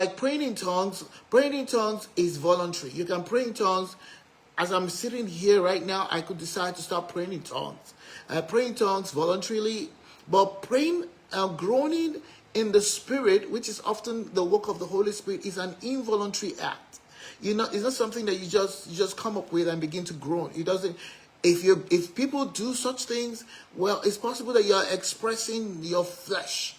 Like praying in tongues is voluntary. You can pray in tongues. As I'm sitting here right now, I could decide to start praying in tongues. Pray in tongues voluntarily, but praying, groaning in the spirit, which is often the work of the Holy Spirit, is an involuntary act. It's not something that you just come up with and begin to groan. It doesn't. If people do such things, well, it's possible that you are expressing your flesh,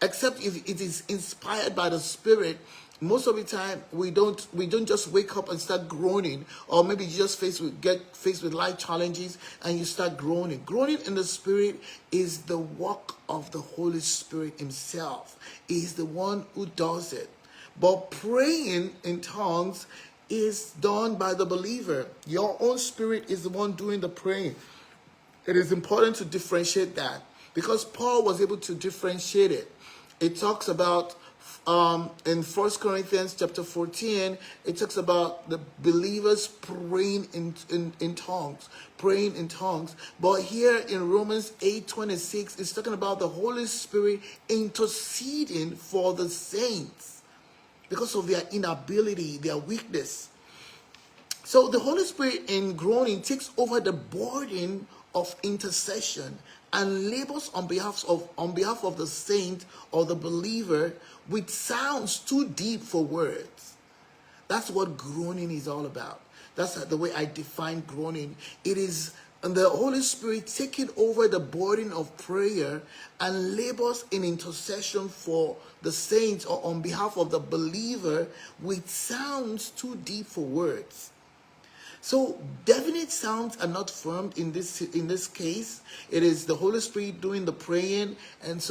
except if it is inspired by the Spirit. Most of the time we don't just wake up and start groaning, or maybe you just get faced with life challenges and you start groaning. Groaning in the Spirit is the work of the Holy Spirit himself. He is the one who does it. But praying in tongues is done by the believer. Your own spirit is the one doing the praying. It is important to differentiate that, because Paul was able to differentiate it. It talks about in 1 Corinthians chapter 14, it talks about the believers praying in tongues, praying in tongues. But here in Romans 8:26, it's talking about the Holy Spirit interceding for the saints because of their inability, their weakness. So the Holy Spirit in groaning takes over the burden of intercession and labors on behalf of the saint or the believer with sounds too deep for words. That's what groaning is all about. That's the way I define groaning. It is the Holy Spirit taking over the burden of prayer and labors in intercession for the saints or on behalf of the believer with sounds too deep for words. So definite sounds are not formed in this case. It is the Holy Spirit doing the praying, and so